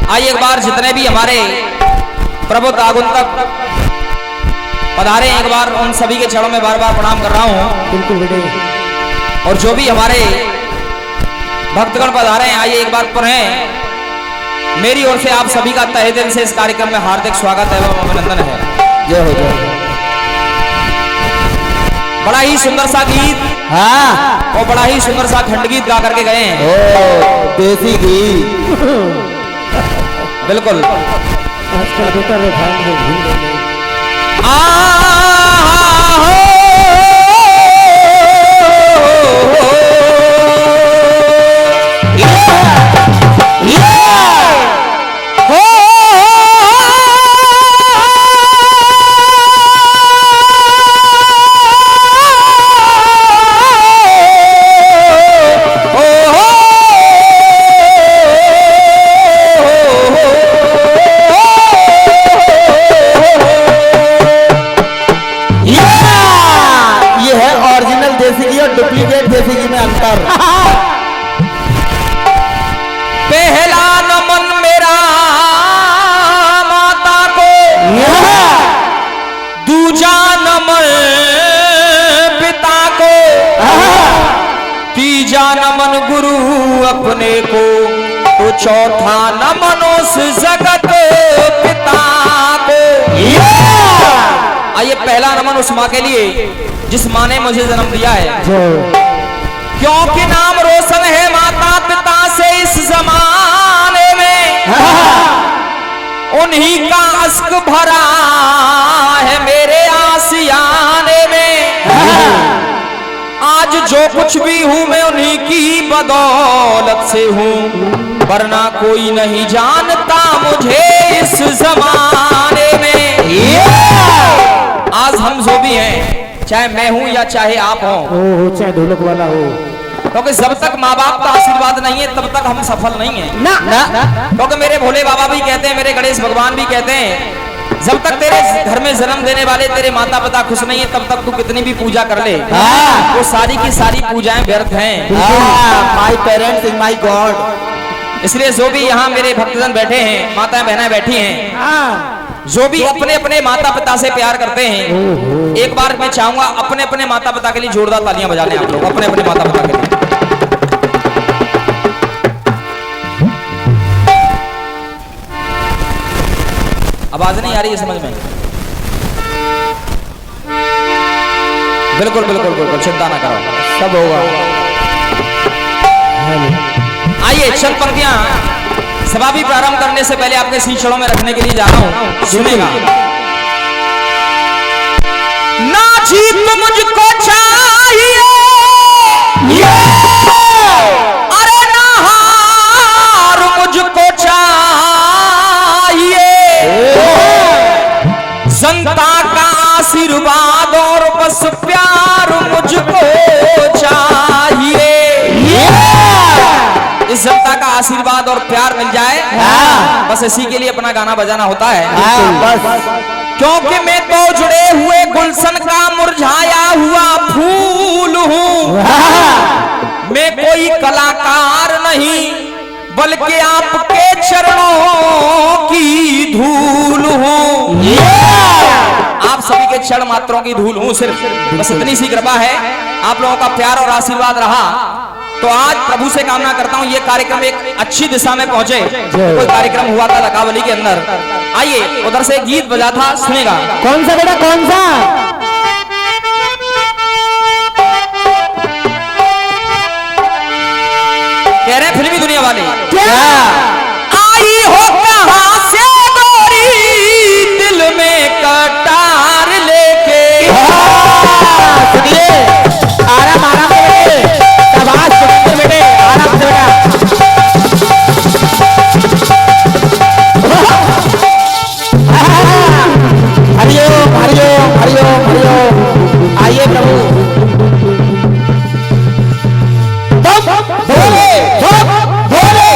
आइए एक बार जितने भी हमारे प्रभु आगुंतक पधारे एक बार उन सभी के चरणों में बार बार प्रणाम कर रहा हूं। बिल्कुल बेटे। और जो भी हमारे भक्तगण पधारे हैं आइए एक बार पढ़ें। मेरी ओर से आप सभी का तहे दिल से इस कार्यक्रम में हार्दिक स्वागत एवं अभिनंदन है। जय हो जय। बड़ा ही सुंदर सा गीत हाँ और बड़ा ही सुंदर सा खंड गीत गा करके गए हैं। ओ देसी घी। बिल्कुल आजकल बेटा रिफाइंड में भूल गए। डुप्लीकेट देसी घी में अंतर। पहला नमन मेरा माता को, दूजा नमन पिता को, तीजा नमन गुरु अपने को, तो चौथा नमन उस जगत पिता को। आइए पहला नमन उस माँ के लिए जिस माँ ने मुझे जन्म दिया है, क्योंकि नाम रोशन है माता पिता से इस जमाने में। उन्हीं का अश्क भरा है मेरे आसियाने में। आज जो कुछ भी हूं मैं उन्हीं की बदौलत से हूं, वरना कोई नहीं जानता मुझे इस जमाने में। आज हम जो भी हैं, चाहे मैं हूं या चाहे आप हो, चाहे ढोलक वाला हो, क्योंकि जब तक माँ बाप का आशीर्वाद नहीं है तब तक हम सफल नहीं है ना। क्योंकि मेरे भोले बाबा भी कहते हैं, मेरे गणेश भगवान भी कहते हैं, जब तक तेरे घर में जन्म देने वाले तेरे माता पिता खुश नहीं है तब तक तू कितनी भी पूजा कर ले, वो सारी की सारी पूजाएं व्यर्थ हैं। My parents is my God. इसलिए जो भी यहाँ मेरे भक्तजन बैठे हैं, माताएं बहनें बैठी हैं, जो भी अपने अपने माता पिता से प्यार करते हैं, एक बार मैं चाहूंगा अपने अपने माता पिता के लिए जोरदार तालियां बजा लें आप लोग, अपने अपने माता पिता के लिए। आवाज नहीं आ रही है समझ में? बिल्कुल बिल्कुल बिल्कुल चिंता ना करो, सब होगा। आइए चंद पंक्तियां सभा भी प्रारंभ करने से पहले आपके शीशड़ों में रखने के लिए जा रहा हूं, सुनेगा। ना जीत मुझको चाहिए, अरे ना हार मुझको चाहिए, जनता का आशीर्वाद और बस प्यार मुझको चाहिए। इस जनता का आशीर्वाद और प्यार मिल जाए, बस इसी के लिए अपना गाना बजाना होता है। बस क्योंकि मैं तो जुड़े हुए गुलशन का मुरझाया हुआ फूल हूँ। मैं कोई कलाकार नहीं बल्कि आपके चरणों की धूल हूँ। आप सभी के चरण मात्रों की धूल हूँ सिर्फ, बस इतनी सी कृपा है। आप लोगों का प्यार और आशीर्वाद रहा तो आज प्रभु से कामना करता हूं ये कार्यक्रम एक अच्छी दिशा में पहुंचे। कोई कार्यक्रम हुआ था लकावली के अंदर, आइए उधर से गीत बजा था, सुनेगा। कौन सा बेटा कौन सा? कह रहे हैं फिल्मी दुनिया वाले, क्या आई हो कहां से गोरी दिल में कटार लेके। सुनिए आराम आराम से बेटे, शाबाश बेटे, आराम से बेटा। हरिओम हरिओम हरिओम हरिओम। आइए प्रभु। भोले भोले भोले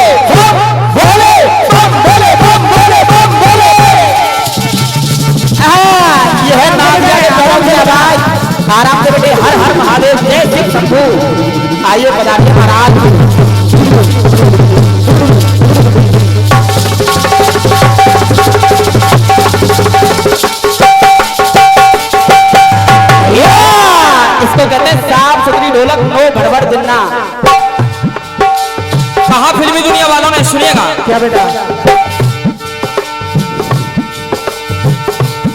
है, सुनिएगा। क्या बेटा?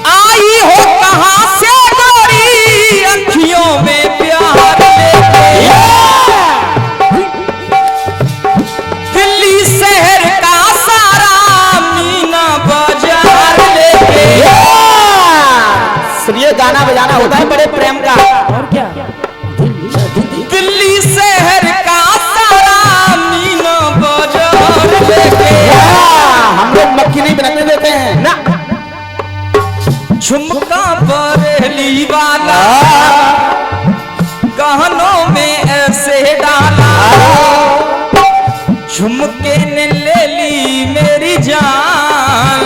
आई हो कहां से गोरी अखियों में प्यार लेके, दिल्ली शहर का सारा मीना बाजार लेके। सुनिए, गाना बजाना होता है बड़े प्रेम का। और क्या? दिल्ली शहर का सारा मीना बाजार लेके, हम लोग मक्खी नहीं बनाने देते हैं ना। झुमका बरेली वाला गहनों में ऐसे डाला, झुमके ने ले ली मेरी जान।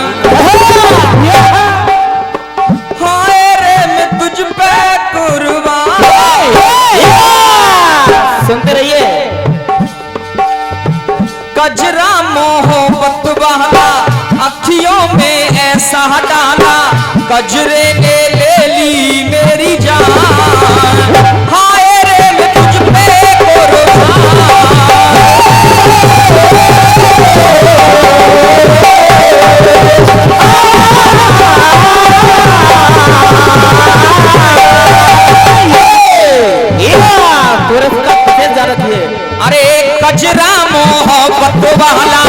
हाय रे मैं तुझ पे कुर्बान। सुनते रहिए। कजरा मोहब्बत वाला अखियों में ऐसा डाला, कजरे ने ले ली मेरी जान। हाय रे मैं तुझ पे कुर्बान। अरे कजरा मोहब्बत वाला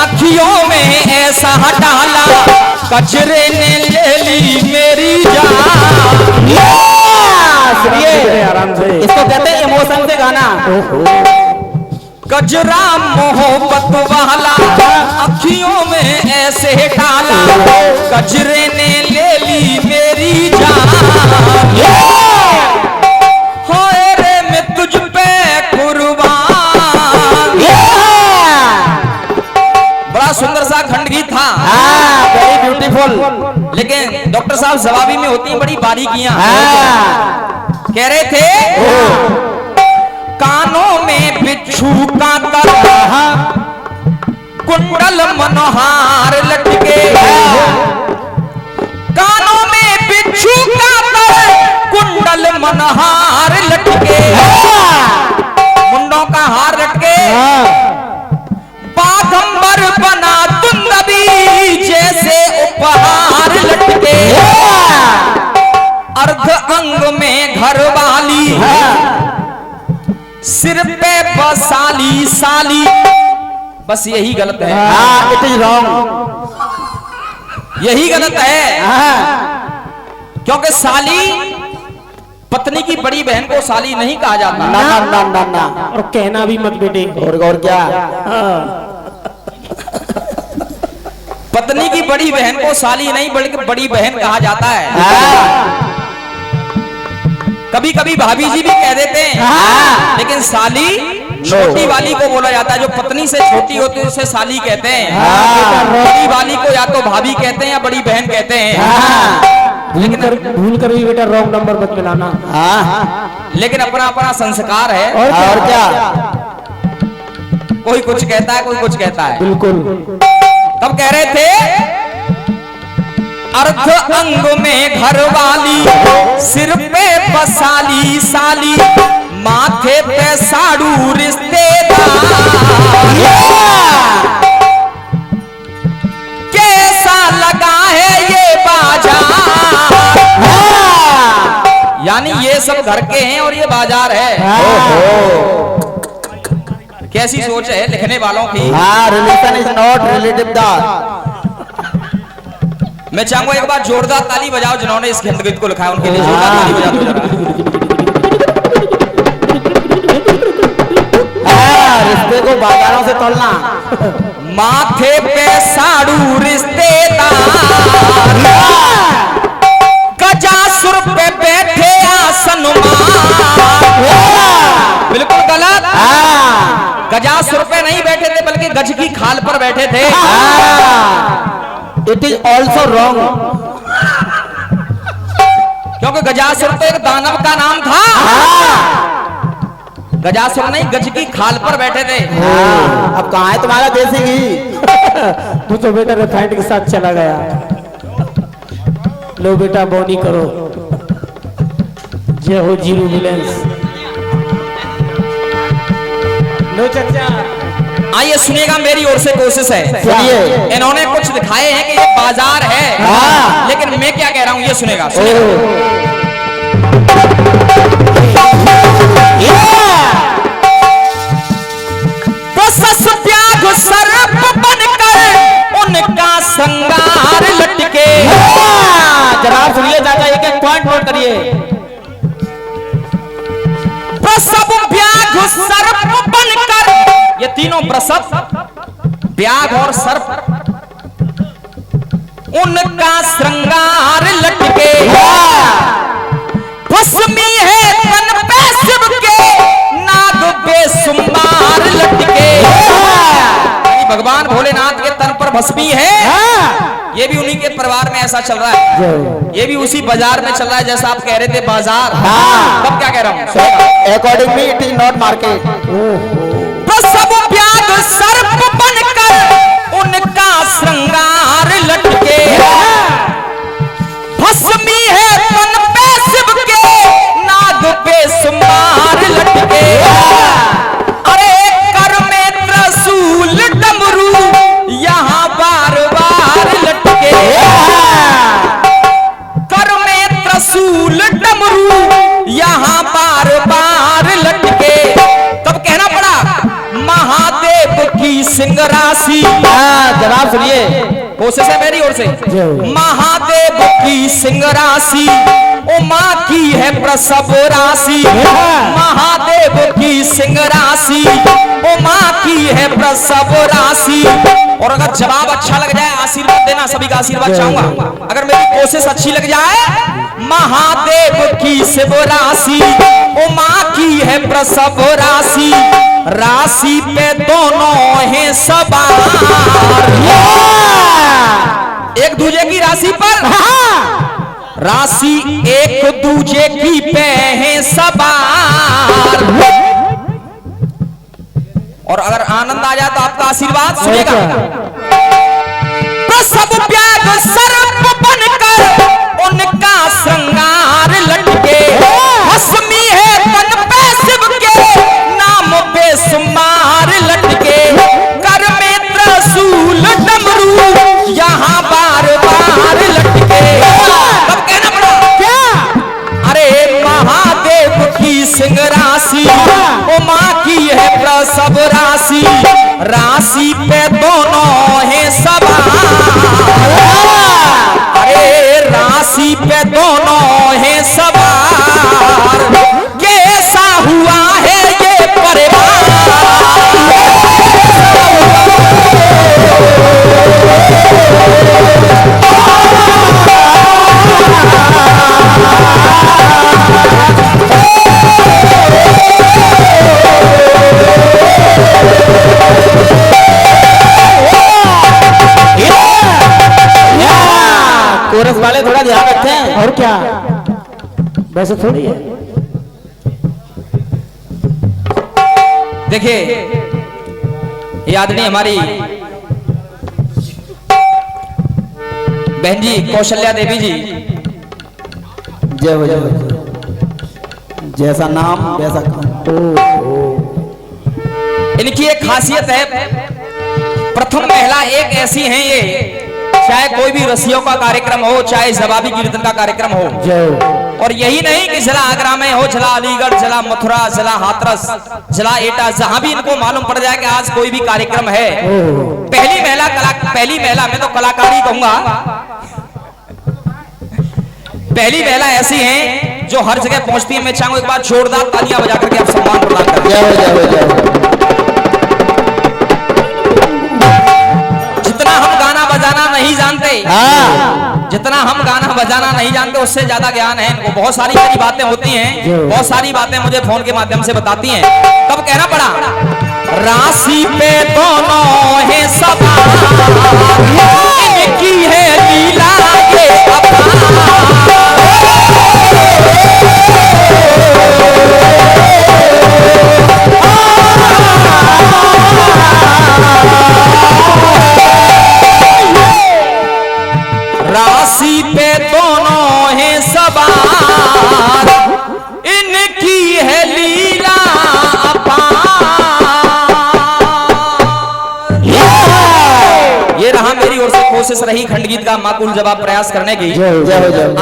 अखियों में ऐसा डाला, कजरे ने ले ली मेरी जान। सुनिए आराम से, इसको कहते हैं इमोशन से गाना। कजरा मोहब्बत वाला अखियों में ऐसे डाला, कजरे ने ले ली मेरी जान। होए रे मैं तुझ पे कुर्बान। बड़ा सुंदर सा खंड गीत था, वेरी ब्यूटीफुल। लेकिन डॉक्टर साहब जवाबी में होती हैं बड़ी बारीकियां। कह रहे थे कानों में बिच्छू का तर, कुंडल मनोहार लटके। कानों में बिच्छू का तर, कुंडल मनोहार लटके। मुंडों का हार लटके, बाघंबर बना दुंदबी जैसे उपहार लटके। अर्ध अंग में घरवाली, सिर पे बसाली साली। बस यही गलत है। It is wrong. यही गलत है, क्योंकि साली पत्नी की बड़ी बहन को साली नहीं कहा जाता। ना ना ना ना ना, और कहना भी मत बेटे। और क्या? पत्नी की बड़ी बहन को साली नहीं बल्कि बड़ी बहन कहा जाता है। कभी कभी भाभी जी भी कह देते हैं, लेकिन साली छोटी वाली को बोला जाता है। जो पत्नी से छोटी होती है उसे साली कहते हैं। बड़ी वाली को या तो भाभी कहते हैं या बड़ी बहन कहते हैं। लेकिन भूल कर भी बेटा रॉन्ग नंबर मत मिलाना। लेकिन अपना अपना संस्कार है। और क्या? कोई कुछ कहता है, कोई कुछ कहता है। बिल्कुल। तब कह रहे थे अर्ध अंग में घरवाली, सिर पे बसाली साली, माथे पे साड़ू रिश्तेदार। कैसा लगा है ये बाजार। यानी ये सब घर के हैं और ये बाजार है। कैसी सोच है लिखने वालों की। Relation is not relative the. मैं चाहूंगा एक बार जोरदार ताली बजाओ जिन्होंने इस खंड गीत को लिखा है, उनके लिए जोरदार ताली बजा दो जरा। रिश्ते को बाजारों से तोड़ना। माथे पे साड़ू रिश्तेदार, गजासुर पे बैठे आसन बिल्कुल गलत। गजासुर पे नहीं बैठे थे बल्कि गज की खाल पर बैठे थे। इट इज ऑल्सो रॉन्ग, क्योंकि गजासुर तो एक दानव का नाम था। गजासुर नहीं, गज की खाल पर बैठे थे। अब कहाँ है तुम्हारा देसी घी? तू तो बेटा रिफाइंड के साथ चला गया। लो बेटा बोनी करो। जय हो जीरो विलेंस। लो चचा। आइए सुनिएगा, मेरी ओर से कोशिश है। सुनिए। इन्होंने कुछ दिखाए हैं कि ये बाजार है, हाँ। लेकिन मैं क्या कह रहा हूं ये सुनेगा, सुनिएगा। प्रशस्त ब्याग सर्प बनकर उनका श्रृंगार लटके। जनाब सुनिए चाचा, एक एक पॉइंट नोट करिए। प्रसव ब्याग सर्प बनकर, ये तीनों प्रसव ब्याग और सर्प उनका श्रृंगार लटके। भस्मी है तन पे शिव के, नाग बेसुमार लटके। भगवान भोलेनाथ के तन पर भस्मी है, ये भी उन्हीं के परिवार में ऐसा चल रहा है, ये भी उसी बाजार में चल रहा है जैसा आप कह रहे थे बाजार। तब क्या कह रहा हूं, according me it is not market. प्रसव ब्याग सर्प बनकर उनका श्रृंगार लटके। भस्मी है तन पे शिव के, नाग बेसुमार लटके। अरे कर में त्रिशूल डमरू यहाँ बार बार लटके। कर में त्रिशूल डमरू यहाँ बार बार लटके। तब कहना पड़ा महादेव की सिंह राशि। जनाब सुनिए, कोशिश है मेरी ओर से। महादेव की सिंह राशि, उमा की है प्रसव राशि। महादेव की सिंह राशि, उमा की है प्रसव राशि। और अगर जवाब अच्छा लग जाए आशीर्वाद देना, सभी का आशीर्वाद चाहूंगा। अगर मेरी कोशिश अच्छी लग जाए, महादेव की शिव राशि, उमा की है प्रसव राशि। राशि पे दोनों हैं सवार, एक दूजे की राशि पर। राशि एक दूजे की पे हैं सवार। और अगर आनंद आ जाए तो आपका आशीर्वाद सुनेगा। प्रसव ब्याग सर्प बनकर उनका श्रृंगार लटके। भस्मी है तन पे शिव के, नाम बेसुमार लटके। कर में त्रिशूल डमरू यहाँ बार बार लटके। तब कहना पड़ा क्या, अरे महादेव की सिंह राशि, उमा की है प्रसव राशि। राशि पे दोनों हैं सवार, अरे राशि पे दोनों हैं सवार। कैसा हुआ है ये परिवार। कोरस वाले थोड़ा ध्यान रखते हैं। और क्या, वैसे थोड़ी है। देखिए ये आदरणीय हमारी बहन जी कौशल्या देवी जी, जय हो जय हो। जैसा नाम वैसा काम। इनकी एक खासियत है, प्रथम महिला एक ऐसी हैं ये, चाहे कोई भी रसियों का कार्यक्रम हो, चाहे जवाबी कीर्तन का कार्यक्रम हो, और यही नहीं कि जिला आगरा में हो, जिला अलीगढ़, जिला मथुरा, जिला हाथरस, जिला एटा, जहां भी इनको मालूम पड़ जाए कि आज कोई भी कार्यक्रम है, पहली महिला मैं तो कलाकारी कहूंगा, पहली महिला ऐसी हैं जो हर जगह पहुंचती है। मैं चाहूंगा एक बार जोरदार तालियां बजा करके आप सम्मान प्रदान करें। जय हो जय हो जय हो। जितना हम गाना बजाना नहीं जानते, जितना हम गाना बजाना नहीं जानते, उससे ज्यादा ज्ञान है इनको। बहुत सारी मेरी बातें होती हैं, बहुत सारी बातें मुझे फोन के माध्यम से बताती हैं। तब कहना पड़ा राशि पे दोनों है सवार, इनकी है लीला ये अपार। राशि पे दोनों हैं सवार, इनकी है लीला अपार। ये रहा मेरी ओर से कोशिश रही खंडगीत का माकूल जवाब प्रयास करने की।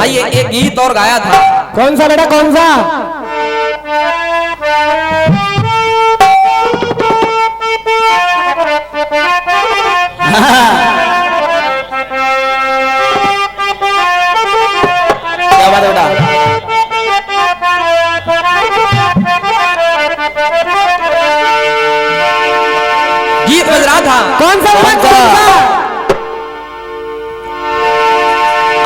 आइए एक गीत और गाया था। कौन सा बेटा कौन सा? क्या बात है बेटा? गीत बज रहा था। कौन सा बेटा कौन सा?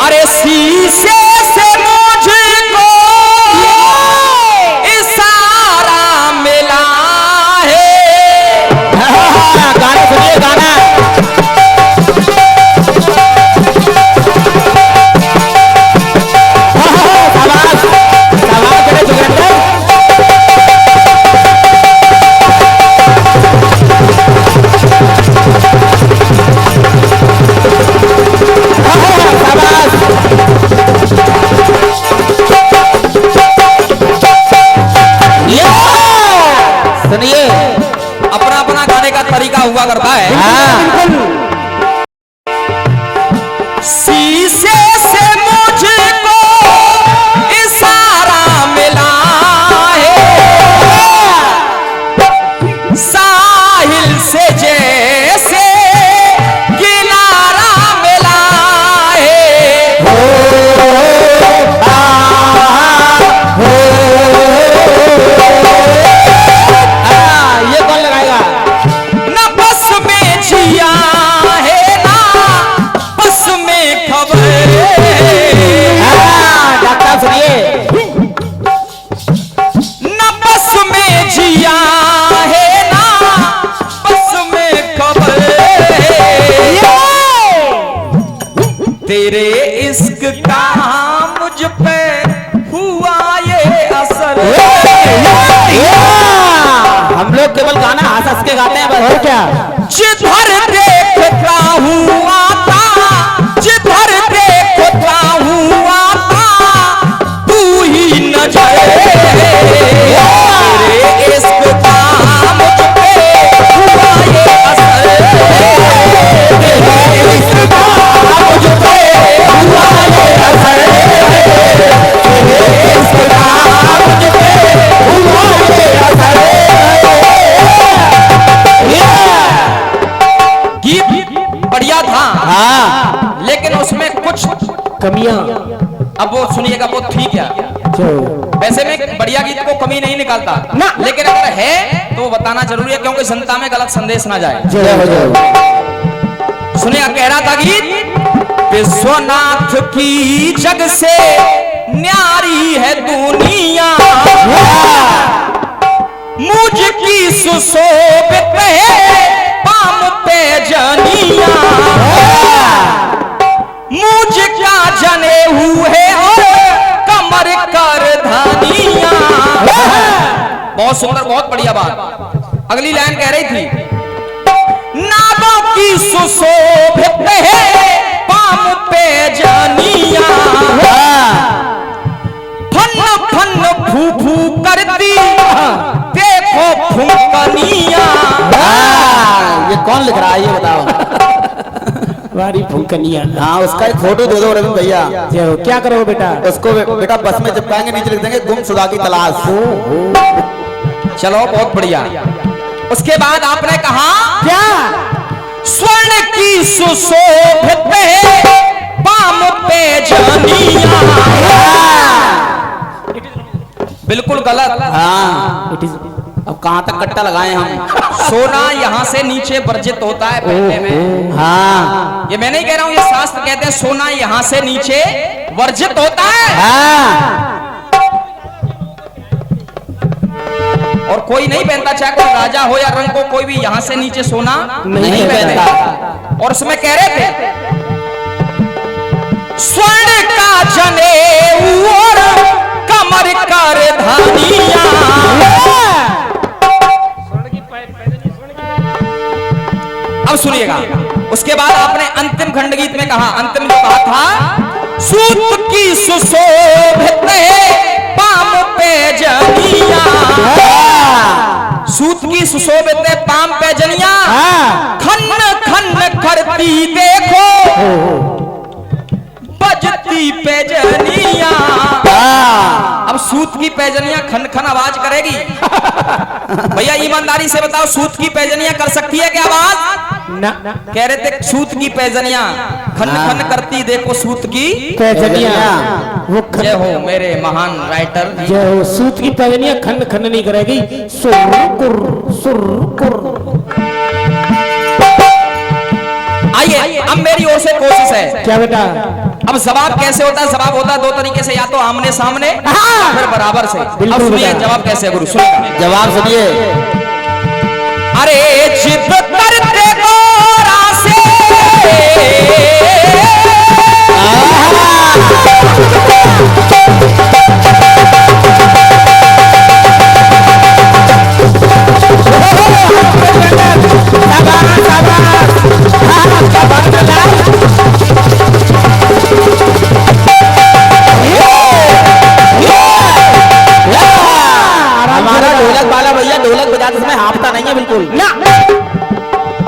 अरे शीशे से मुझको इशारा मिला है। गाना सुनिए गाना। सुनिए अपना अपना गाने का तरीका हुआ करता है। शीशे से मुझको इशारा मिला है, साहिल से जैसे किनारा मिला ये कौन लगाएगा? न बस में जिया है ना बस में खबर। डॉक्टर सुनिए। न बस में जिया है ना बस में खबर। तेरे इश्क का मुझ पे हुआ ये असर। हम लोग केवल गाना हंस हंस के गाते हैं बस। और क्या? जिधर देखता हुआ था, जिधर देखता हुआ था तू ही नजर। तेरे इश्क का मुझ पे हुआ ये असर। तेरे इश्क का मुझ पे हुआ ये असर। तेरे इश्क का मुझ पे हुआ ये असर। गीत बढ़िया था। हाँ लेकिन उसमें कुछ कमियां। अब वो सुनिएगा वो ठीक है। वैसे में बढ़िया गीत को कमी नहीं निकालता ना। लेकिन अगर है तो वो बताना जरूरी है क्योंकि जनता में गलत संदेश ना जाए। सुनिए कह रहा था गीत, विश्वनाथ की जग से न्यारी है दुनिया, मुझकी सुशोभित है पाम पे जनिया। मुझ क्या जने हुए और कमर कर धनिया। बहुत सुंदर बहुत बढ़िया बात। अगली लाइन कह रही थी, नाभों की सुशोभित है पाम पे जनिया। फन फन फू फू करती देखो फुंकनिया। ये कौन लिख रहा है ये बताओ। वारी फुंकनिया। हाँ उसका एक फोटो दे दो रविंद्र भैया। क्या करोगे बेटा? उसको बेटा बस में चिपकाएंगे, नीचे लिख देंगे गुमशुदा की तलाश। चलो बहुत बढ़िया। उसके बाद आपने कहा क्या? स्वर्ण की सुशोभित है पाम पे जनिया। बिल्कुल गलत। हाँ अब कहाँ तक कट्टा लगाए हम? सोना यहाँ से नीचे वर्जित होता है पहनने में। हाँ ये मैं नहीं कह रहा हूँ, ये शास्त्र कहते हैं सोना यहाँ से नीचे वर्जित होता है। हाँ और कोई नहीं पहनता, चाहे कोई राजा हो या रंग को, कोई भी यहाँ से नीचे सोना नहीं पहनता। और उसमें कह रहे थे स्वर्ण का जनेऊ और कमर कर धनिया। अब सुनिएगा, उसके बाद आपने अंतिम खंड गीत में कहा, अंतिम जो कहा था, सूत की सुशोभित पाम पे जनिया। सूत की सुशोभित पाम पे जनिया, खन खन करती की देखो बजती पैजनिया। अब सूत की पैजनिया खन खन आवाज करेगी। भैया ईमानदारी से बताओ, सूत की पैजनिया कर सकती है क्या आवाज? ना। कह रहे थे सूत की पैजनिया खन खन करती देखो सूत की पैजनिया। वो जय हो मेरे महान राइटर, जय हो। सूत की पैजनिया खन खन नहीं करेगी, सुर कुर। आइए अब मेरी ओर से कोशिश है। क्या बेटा? अब जवाब कैसे होता है? जवाब होता है दो तरीके से, या तो आमने सामने फिर बराबर से। अब सुनिए जवाब कैसे है गुरु, सुनिए जवाब सुनिए। अरे जिद करते गोरा से हमारा ढोलक वाला भैया ढोलक बजाते समय हाँफता नहीं है बिल्कुल ना।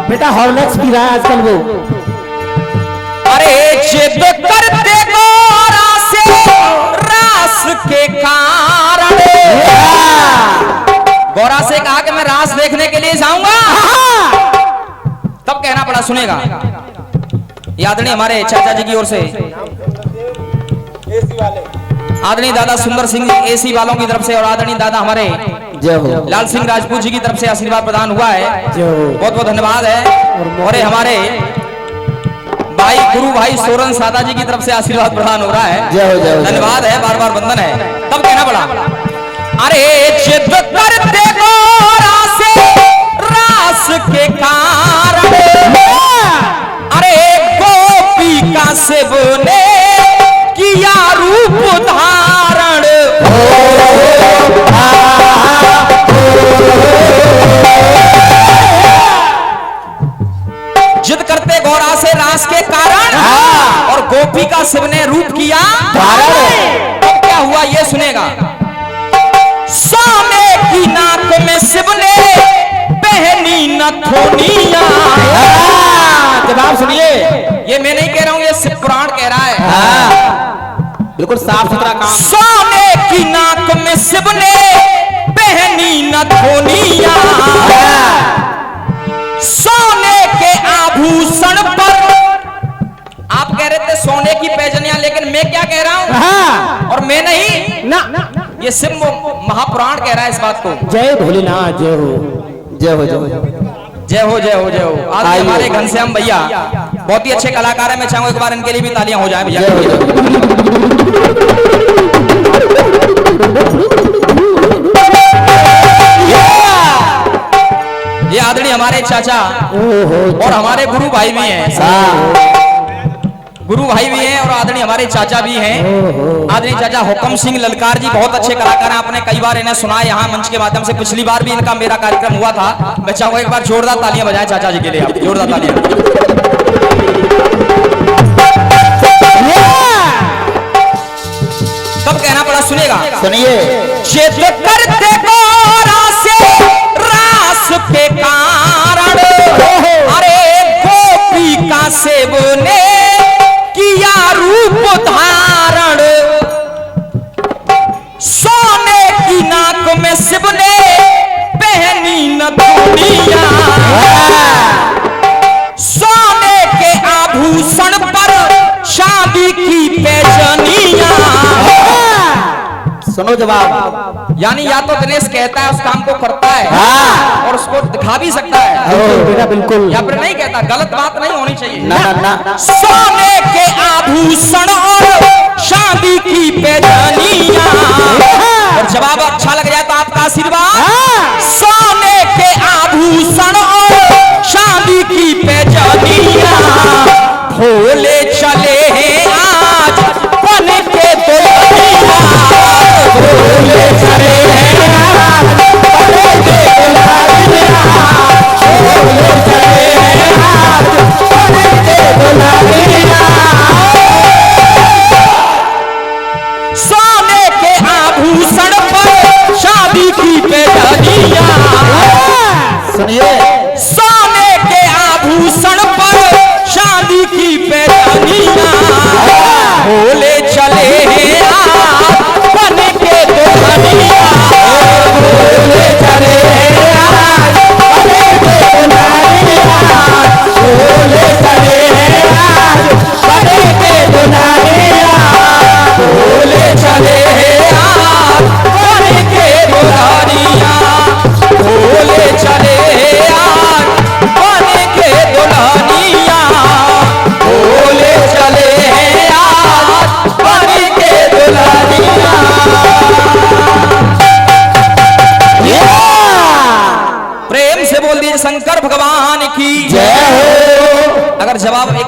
बेटा हॉर्लिक्स पी रहा है आजकल वो। अरे जिद करते गोरा से रास के कारण। गोरा से कहा कि मैं रास देखने के लिए जाऊंगा, तब कहना पड़ा, सुनेगा। आदरणीय हमारे चाचा जी की ओर से आदरणीय दादा सुंदर सिंह एसी वालों की तरफ से और आदरणीय दादा हमारे जय हो लाल सिंह राजपूत जी की तरफ से आशीर्वाद प्रदान हुआ है। बहुत बहुत धन्यवाद है। और हमारे भाई गुरु भाई सोरन सादा जी की तरफ से आशीर्वाद प्रदान हो रहा है। जय हो, जय हो। धन्यवाद है, बार बार वंदन है। तब कहना पड़ा, अरे जिद करते गोरा से रास के कारण। अरे गोपी का शिव ने किया रूप धारण। जिद करते गौरा से रास के कारण और गोपी का शिव ने रूप किया धारण। अब क्या हुआ ये सुनेगा। सोने की नाक में शिव ने पहनी नथुनिया। जवाब सुनिए। ये मैं नहीं कह रहा हूं, ये शिव पुराण कह रहा है। बिल्कुल साफ सुथरा काम। सोने की नाक में शिव ने पहनी नथुनिया। सोने के आभूषण पर, आप कह रहे थे सोने की पैजनिया, लेकिन मैं क्या कह रहा हूं और मैं नहीं ना। ये शिव महापुराण कह रहा है इस बात को। जय भोलेनाथ, जय हो, जय हो, जय हो, जय हो, जय हो, जय हो। आज हमारे घनश्याम भैया बहुत ही अच्छे कलाकार हैं। मैं चाहूंगा एक बार इनके लिए भी तालियां हो जाए भैया। ये आदरणीय हमारे चाचा और हमारे गुरु भाई भी हैं। गुरु भाई भी हैं और आदरणीय हमारे चाचा भी हैं। आदरणीय चाचा हुक्म सिंह ललकार जी बहुत अच्छे कलाकार हैं। आपने कई बार इन्हें सुना है यहाँ मंच के माध्यम से। पिछली बार भी इनका मेरा कार्यक्रम हुआ था। मैं चाहूंगा एक बार जोरदार तालियां बजाएं चाचा जी के लिए, आप जोरदार तालियां। तब कहना पड़ा, सुनेगा सुनिए। जिद करते गोरा से रास के कारण। अरे गोपी का शिव ने किया रूप धारण। सोने की नाक में शिव ने पहनी नथुनिया। सोने के आभूषण पर चांदी की पैजनिया। सुनो जवाब। यानी या तो दिनेश कहता है उस काम को करता है और उसको दिखा भी सकता है, बेटा बिल्कुल। या फिर नहीं कहता। गलत बात नहीं होनी चाहिए। ना। सोने के आभूषण और चांदी की पैजनिया। और जवाब अच्छा लग जाए तो आपका आशीर्वाद। सोने के आभूषण और चांदी की पैजनिया। भोले चले हैं आज बन के दुल्हनिया। भोले चले हैं आज बन के दुल्हनिया। भोले चले हैं आज बन के दुल्हनिया। सोने के आभूषण पर शादी की पैजनिया।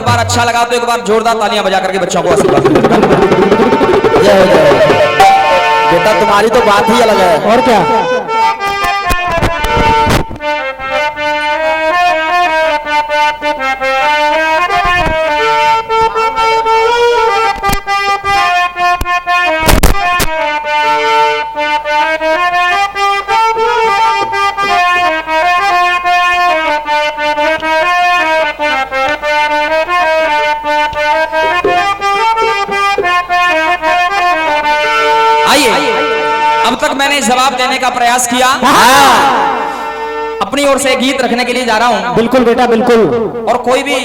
बार अच्छा लगा तो एक बार जोरदार तालियां बजा करके बच्चों को आशीर्वाद दो। जय जय। बेटा तुम्हारी तो बात ही अलग है। और क्या। अब तक मैंने जवाब देने का प्रयास किया, अपनी ओर से गीत रखने के लिए जा रहा हूं। बिल्कुल बेटा बिल्कुल। और कोई भी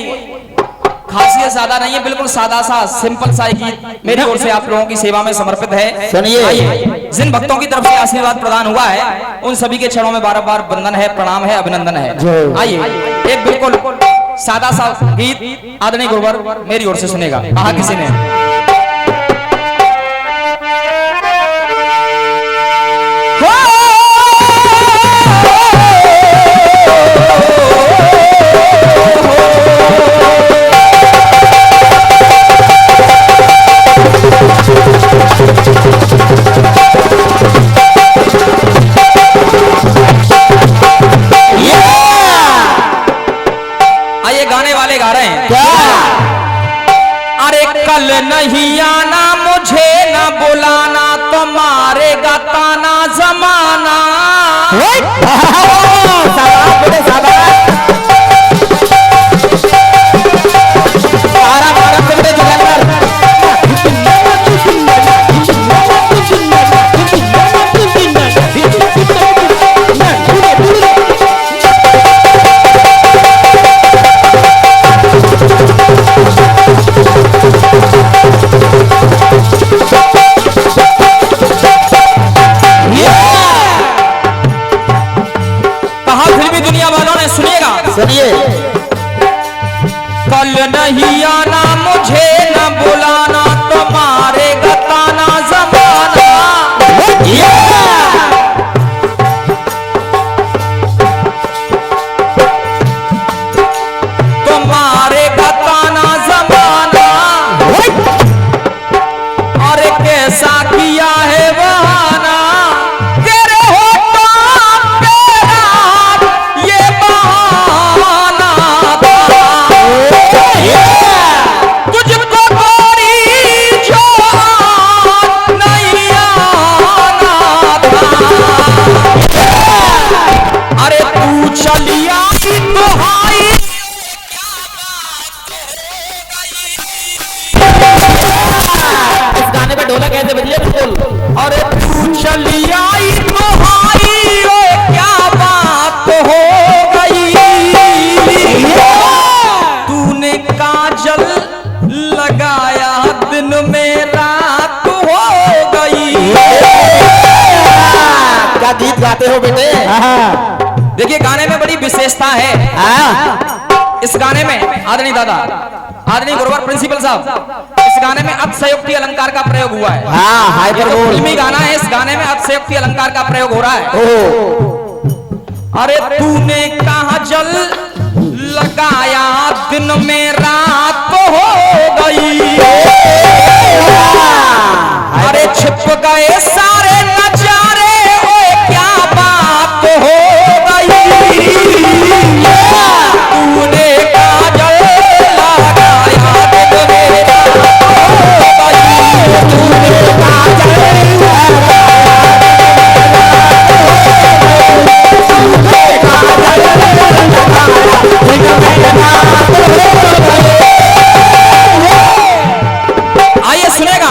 खासियत ज्यादा नहीं है, बिल्कुल सादा सा सिंपल सा गीत मेरी ओर से आप लोगों की सेवा में समर्पित है। सुनिए। आइए, जिन भक्तों की तरफ से आशीर्वाद प्रदान हुआ है उन सभी के चरणों में बार बार वंदन है, प्रणाम है, अभिनंदन है। आइए एक बिल्कुल सादा सा गीत आदरणीय गुरुवर मेरी ओर से सुनेगा। कहा किसी ने कल नहीं आना मुझे न बुलाना तो मारेगा ताना जमाना। सुनिए। कल नहीं आना मुझे न बुलाना तो मारेगा ताना जमाना। तो मारेगा ताना जमाना। अरे कैसा किया है बहाना तेरे गीत गाते हो बेटे। देखिए गाने में बड़ी विशेषता है। इस गाने में आदरणीय दादा, आदरणीय गुरुवर प्रिंसिपल साहब, इस गाने में अतिशयोक्ति अलंकार का प्रयोग हुआ है। ये तो फिल्मी गाना है, इस गाने में अतिशयोक्ति अलंकार का प्रयोग हो रहा है। अरे तूने कहा जल लगाया दिन में रात हो गई। अरे छिप गए सारे नजारे क्या बात हो गई। तूने काजल लगाया दिन में रात हो गई। तूने काजल आइए सुनेगा।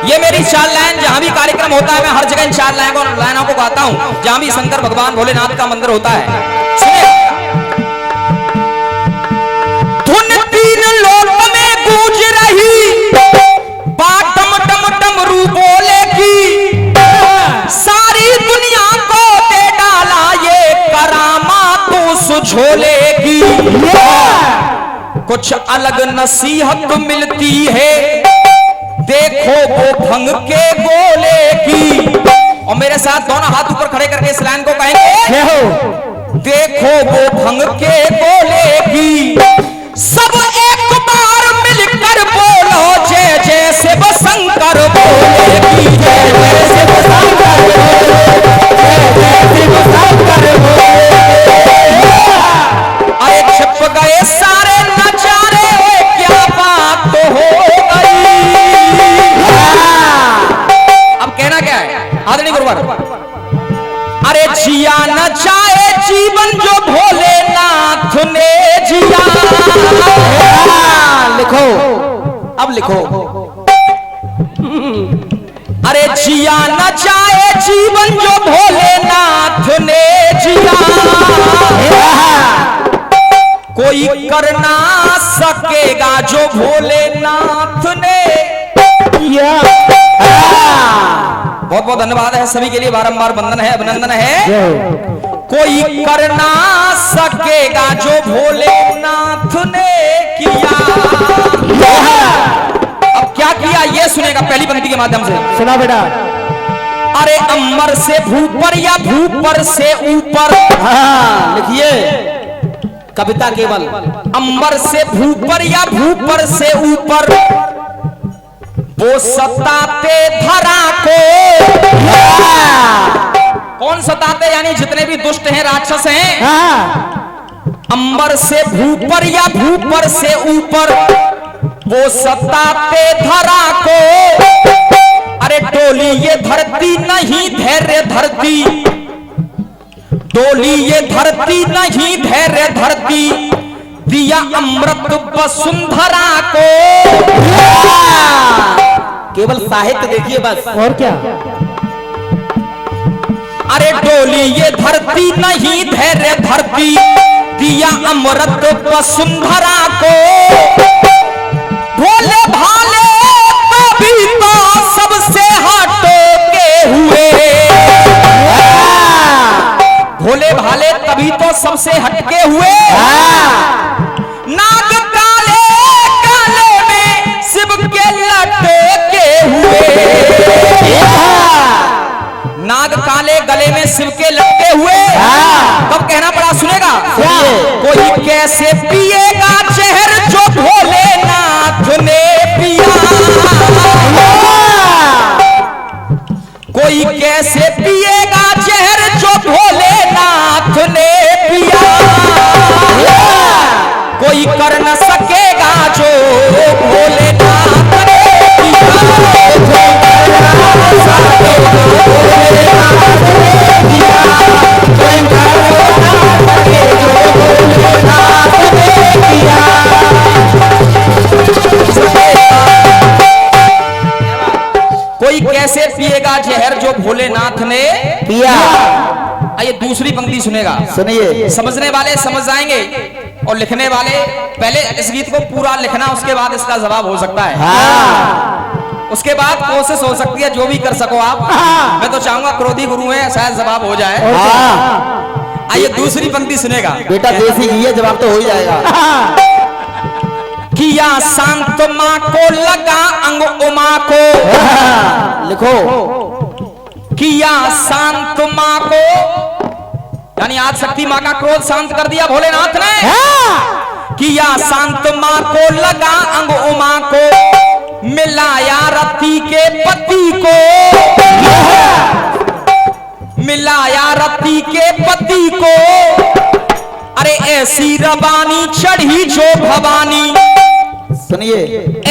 ये मेरी चार लाइन, जहां भी कार्यक्रम होता है मैं हर जगह इन चार लाइनों को गाता हूं। जहां भी शंकर भगवान भोलेनाथ का मंदिर होता है सुनिए। धुन तीन लोक में गूंज रही, बाटम डम डमरू बोले की, सारी दुनिया को दे डाला ये करामात उस झोले की। कुछ अलग नसीहत मिलती है देखो वो भंग के गोले की। और मेरे साथ दोनों हाथ ऊपर खड़े करके इस लाइन को कहेंगे, देखो वो भंग के गोले की। सब एक बार मिलकर बोलो जय जय शिव शंकर बोले की जय जय शिव शंकर बोले जय जय शिव शंकर बोले। अरे छिप गए सारे नजारे क्या बात तो हो गई। अब कहना क्या है आदरणीय गुरुवर। अरे जिया न जाए जीवन जो भोलेनाथ ने जिया। लिखो अब लिखो। अरे जिया न जाए जीवन जो भोलेनाथ ने जिया। कोई कर ना सकेगा जो भोलेनाथ ने किया। बहुत बहुत धन्यवाद है सभी के लिए, बारंबार वंदन है अभिनंदन है। कोई कर ना सकेगा जो भोलेनाथ ने किया। अब क्या किया ये सुनेगा पहली पंक्ति के माध्यम से। सुना बेटा। अरे अम्बर से भूपर या भूपर से ऊपर। लिखिए कविता केवल। अंबर से भूपर या भूपर से ऊपर वो सताते धरा को। कौन सताते? यानी जितने भी दुष्ट हैं राक्षस हैं। अंबर से भूपर या भूपर से ऊपर वो सताते धरा को। अरे डोली ये धरती नहीं धैर्य धरती। डोली ये धरती नहीं धैर्य धरती। दिया अमृत वसुंधरा को। केवल साहित्य देखिए बस। और क्या। अरे डोली ये धरती नहीं धैर्य धरती। दिया अमृत वसुंधरा को। भोले भाले तभी तो सबसे हटो के हुए। भोले भाले तभी तो सबसे हटके हुए। नाग काले काले में शिव के लटके हुए। नाग काले गले में शिव के लटके हुए। तब कहना पड़ा सुनेगा। कोई कैसे पिएगा जहर जो भोलेनाथ ने पिया। कोई कैसे पिएगा जहर जो भोलेनाथ ने पिया। कोई कर न सकेगा जो भोलेनाथ ने पिया। कोई कैसे पिएगा जहर जो भोलेनाथ ने पिया। आइए दूसरी पंक्ति सुनेगा। सुनिए। समझने वाले समझ जाएंगे और लिखने वाले पहले इस गीत को पूरा लिखना, उसके बाद इसका जवाब हो सकता है। उसके बाद कोशिश हो सकती है जो भी कर सको आप। मैं तो चाहूंगा क्रोधी गुरु है शायद जवाब हो जाए। आइए दूसरी पंक्ति सुनेगा। बेटा देसी घी है, जवाब तो हो ही जाएगा। किया शांत माँ को लगा अंग उमा को। लिखो। किया शांत माँ को यानी आज शक्ति माँ का क्रोध शांत कर दिया भोलेनाथ ने। किया शांत माँ को लगा अंग उमा को। मिलाया रति के पति को। मिलाया रति के पति को। अरे ऐसी रबानी चढ़ी जो भवानी। सुनिए।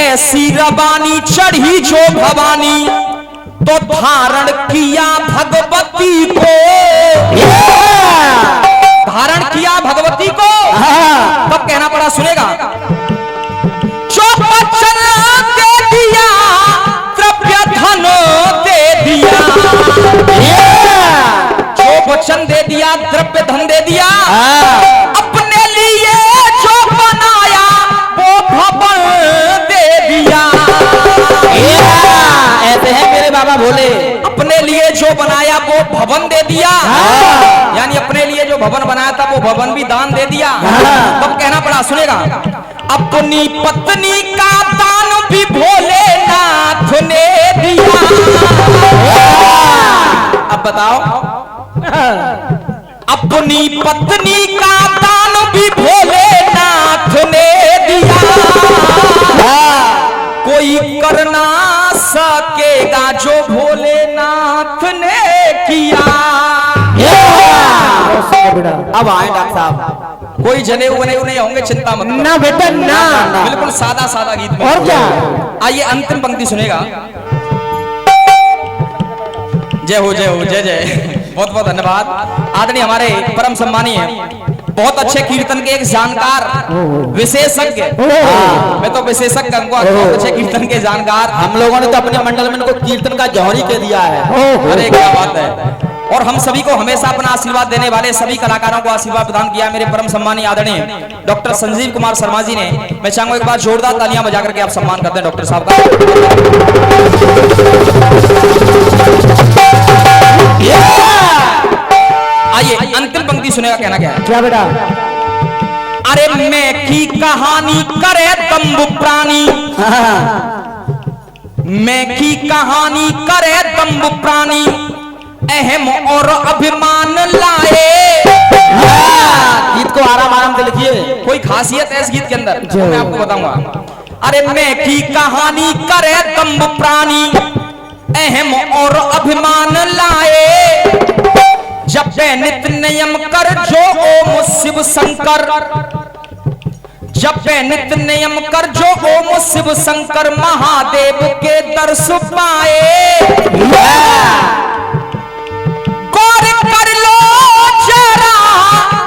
ऐसी रबानी चढ़ी जो भवानी तो धारण किया भगवती को। धारण किया भगवती को। तब कहना पड़ा सुनेगा। जो वचन दे दिया द्रव्य धन दे दिया। जो वचन दे दिया द्रव्य धन दे दिया। अपने लिए जो बनाया वो भवन दे दिया। ऐसे है मेरे बाबा भोले। अपने लिए जो बनाया वो भवन दे दिया। यानी अपने लिए जो भवन बनाया था वो भवन भी दान दे दिया। तब कहना पड़ा सुनेगा। अपनी पत्नी का दान भी भोलेनाथ ने दिया। अब बताओ। अपनी पत्नी का दान भी भोलेनाथ ने कर ना सकेगा जो भोलेनाथ ने किया। अब आए डॉक्टर साहब। कोई जने उगने नहीं होंगे, चिंता मत करो। ना बेटा ना, बिल्कुल सादा सादा गीत में। और क्या। आइए अंतिम पंक्ति सुनेगा। जय हो जय हो जय जय। बहुत बहुत धन्यवाद। आदरणीय हमारे परम सम्मानीय बहुत अच्छे कीर्तन के एक जानकार विशेषज्ञ, मैं तो विशेषज्ञ कहूंगा, बहुत अच्छे कीर्तन के जानकार। हम लोगों ने तो अपने मंडल में इनको कीर्तन का जौहरी कह दिया है। अरे क्या बात है। और हम सभी को हमेशा अपना आशीर्वाद देने वाले सभी कलाकारों को आशीर्वाद प्रदान किया मेरे परम सम्मानीय आदरणीय डॉक्टर संजीव कुमार शर्मा जी ने। मैं चाहूंगा एक बार जोरदार तालियां बजा करके आप सम्मान करते हैं डॉक्टर साहब का। आइए अंतिम पंक्ति सुनेगा, कहना क्या है। क्या बेटा। अरे मैं की कहानी करे तंबू प्राणी, मैं की कहानी करे तंबू प्राणी, अहम और अभिमान लाए। गीत को आराम आराम से लिखिए। कोई खासियत है इस गीत के अंदर, मैं आपको बताऊंगा। अरे मैं की कहानी करे तंबू प्राणी, अहम और अभिमान लाए, जब नित नियम कर जो ओम शिव शंकर, जब नित नियम कर जो ओम शिव शंकर, महादेव के दर्श पाए। गौर कर लो जरा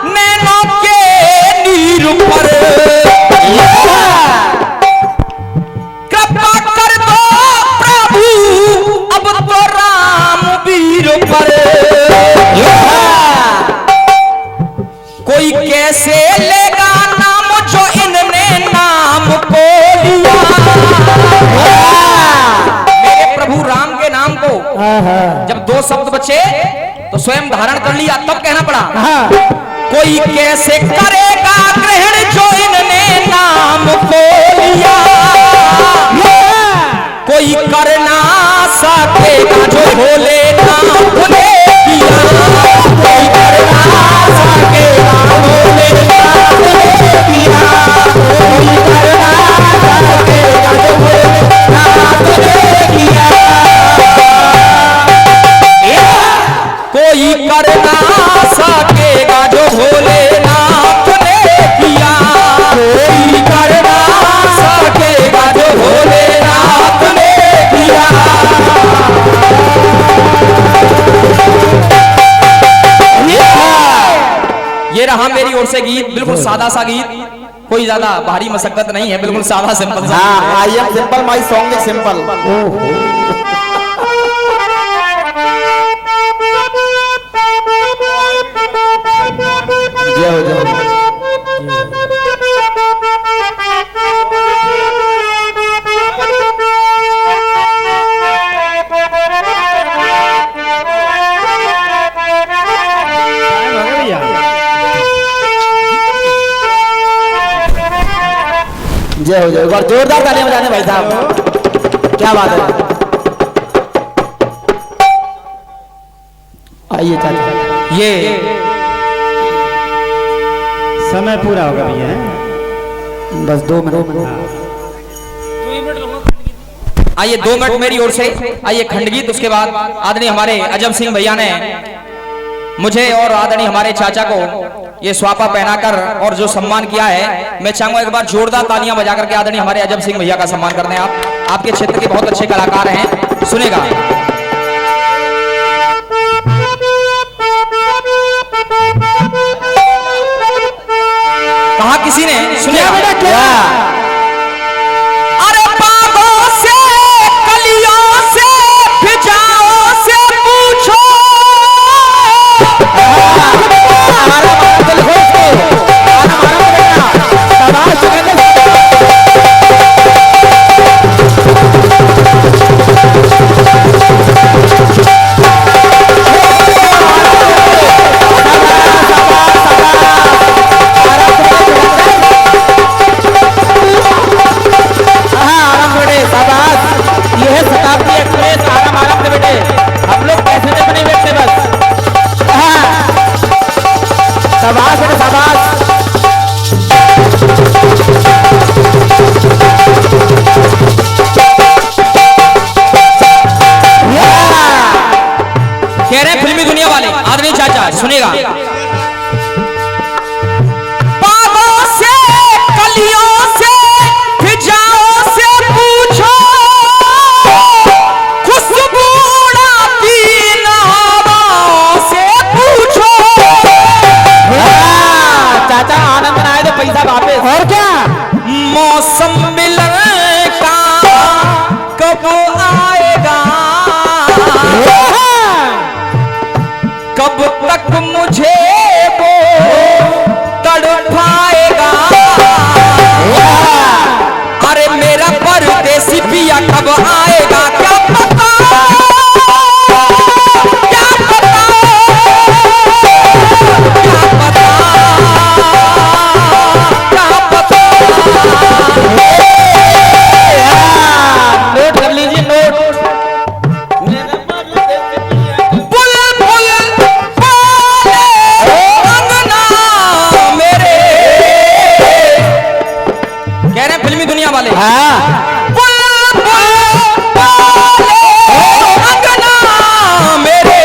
नैनों के नीर पर, कृपा कर दो प्रभु अब तो राम वीर पर। कोई कैसे लेगा नाम जो इनने नाम को लिया। मेरे प्रभु राम के नाम को जब दो शब्द बचे तो स्वयं धारण कर लिया, तब कहना पड़ा कोई कैसे करेगा ग्रहण जो इनने नाम को लिया। कोई कर ना सकेगा जो भोलेनाथ ने किया। कोई कर ना सकेगा भोलेनाथ ने किया। कोई कर ना सकेगा जो भोलेनाथ ने किया। कोई कर ना सकेगा जो भोलेनाथ ने किया। कोई कर ना सकेगा जो भोलेनाथ ने किया। ये रहा मेरी ओर से गीत, बिल्कुल सादा सा गीत, कोई ज्यादा भारी मशक्कत नहीं है, बिल्कुल सादा सिंपल सा। I am simple, my song is simple. जय हो जय हो। जय हो जय। एक बार जोरदार तालियां बजाने भाई साहब, क्या बात है। आइए चलिए। ये समय पूरा होगा भैया। बस 2 मिनट। आइए 2 मिनट मेरी ओर से। आइए खंडगीत, उसके बाद आदरणीय हमारे अजब सिंह भैया ने मुझे और आदरणीय हमारे चाचा को ये स्वापा पहनाकर और जो सम्मान किया है, मैं चाहूंगा एक बार जोरदार तालियां बजा करके आदरणीय हमारे अजब सिंह भैया का सम्मान करते हैं। आप आपके क्षेत्र के बहुत अच्छे कलाकार हैं, सुनेगा। कहा किसी ने सुनिया बेटा क्या। अरे बागों से कलियों से फिजाओं से पूछो, मिलन का कब आएगा, कब तक मुझे वो तड़पाएगा। अरे मेरा परदेसी पिया कब आएगा, क्या पता, क्या पता, क्या पता, क्या पता। नोट कर लीजिए, नोट। फिल्मी दुनिया वाले मेरे,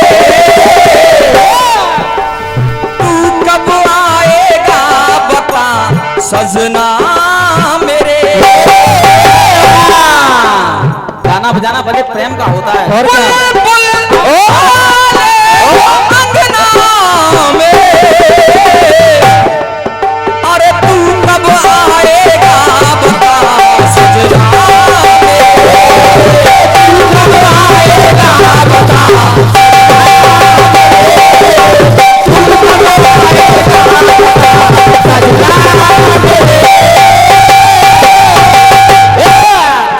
तू कब आएगा बता सजना मेरे। गाना बजाना बड़े प्रेम का होता है। और क्या? अंगना मेरे, अरे तू कब आएगा बता सजना मेरे, तू कब आएगा बता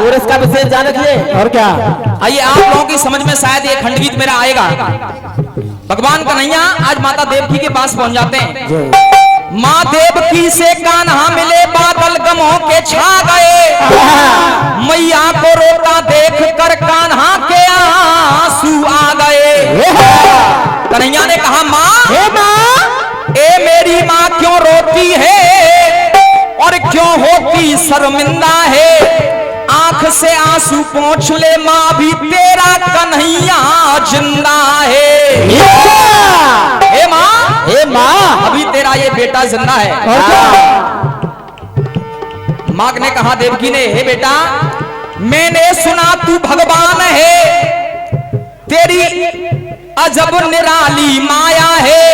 कोरस का विशेष जान रखिए। और क्या? आइए आप लोगों की समझ में शायद ये खंडगीत मेरा आएगा। भगवान कन्हैया आज माता देवकी के पास पहुंच जाते हैं। माँ देवकी से कान्हा मिले, बादल गमों के छा गए। मैया को रोता देख कर कान्हा के आंसू आ गए। कन्हैया ने कहा माँ, ए मेरी माँ क्यों रोती है और क्यों होती शर्मिंदा है। आंख से आंसू पोंछ ले माँ, भी तेरा कन्हैया जिंदा है। हे माँ, हे माँ, अभी तेरा ये बेटा जिंदा है। माँ ने कहा देवकी ने, हे बेटा मैंने सुना तू भगवान है, तेरी अजब निराली माया है।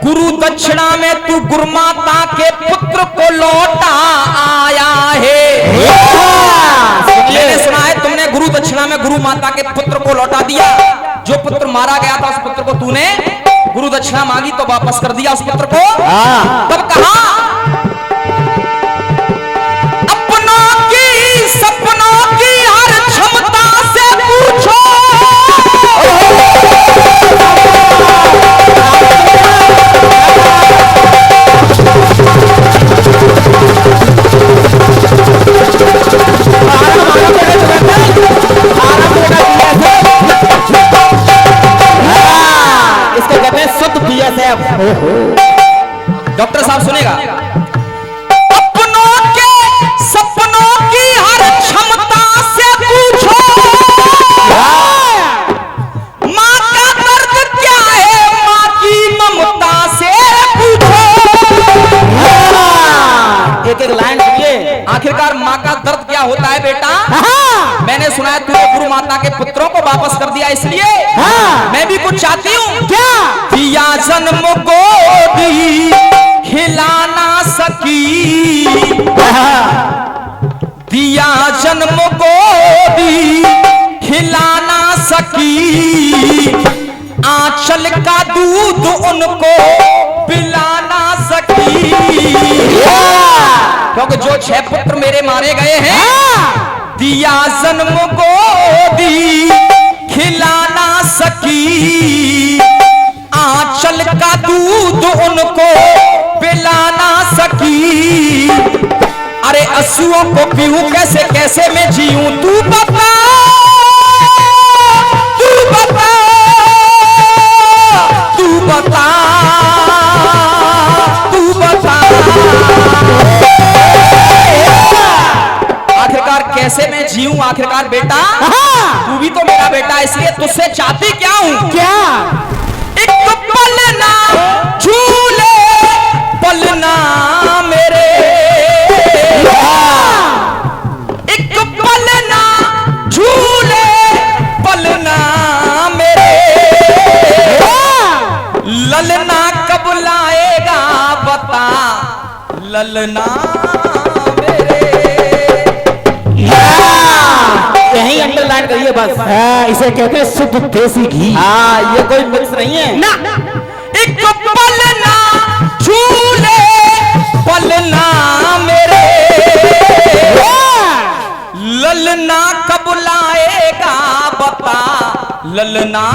गुरु दक्षिणा में तू गुरुमाता के पुत्र को लौटा आया है। मैंने सुना है तुमने गुरु दक्षिणा में गुरु माता के पुत्र को लौटा दिया। जो पुत्र मारा गया था उस पुत्र को तूने गुरु दक्षिणा मांगी तो वापस कर दिया उस पुत्र को। तब कहा अपनों की सपनों की हर क्षमता से पूछो, डॉक्टर साहब सुनेगा। अपनों के सपनों की हर क्षमता से पूछो, माँ का दर्द क्या है माँ की ममता से पूछो। एक एक लाइन सुनिए। आखिरकार माँ का दर्द क्या होता है बेटा? मैंने सुना है तूने गुरु माता के पुत्रों को वापस कर दिया, इसलिए मैं भी कुछ चाहती हूँ। क्या? दिया जन्म गोदी खिला ना सकी, दिया जन्म गोदी खिला ना सकी। आंचल का दूध उनको पिला ना सकी। क्योंकि जो 6 पुत्र मेरे मारे गए हैं, दिया जन्म गोदी खिला ना सकी। आंचल का दूध उनको पिला ना सकी। अरे आंसुओं को पीऊं कैसे कैसे मैं जीऊं, तू बता, तू बता, तू बता, तू बता। आखिरकार कैसे मैं जीऊं आखिरकार बेटा? तू भी तो मेरा बेटा, इसलिए तुझसे चाहती क्या हूं? क्या? एक पलना झूले पलना मेरे, एक पलना झूले पलना मेरे। ललना कब लाएगा बता ललना मेरे। बस। इसे कहते हैं शुद्ध देसी घी। हाँ, ये कोई मिक्स नहीं है ना। एक पलना झूले पलना मेरे, ललना कब लाएगा बता ललना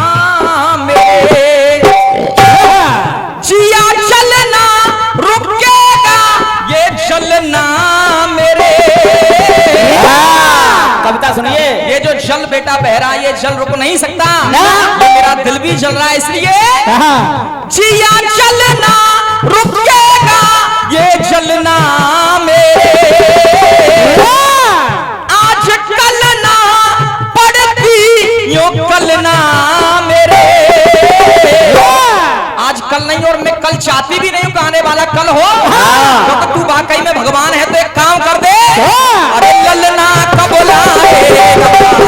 मेरे, जिया चलना रुकेगा ये चलना मेरे। कविता सुनिए। ये जो जल बेटा बह रहा है ये जल रुक नहीं सकता, ना। ये मेरा दिल भी जल रहा है इसलिए जिया चलना रुकेगा ये जलना मेरे, आज कल ना पड़ती यो कलना मेरे, आज कल नहीं और मैं कल चाहती भी नहीं हूं कि आने वाला कल हो, क्योंकि तू वाकई में भगवान है तो एक काम कर दे, अरे ललना कब लाएगा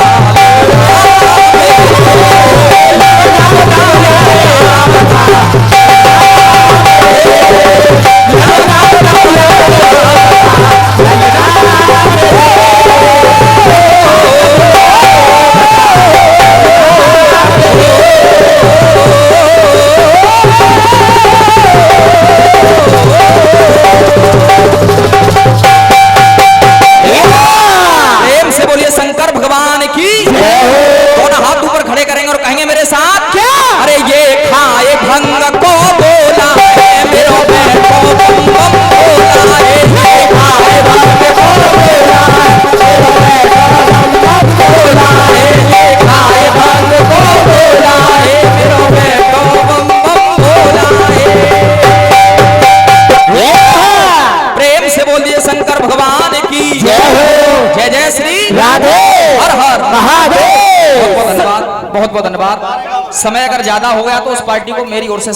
बहुत बहुत धन्यवाद। समय अगर ज्यादा हो गया तो उस पार्टी को मेरी ओर से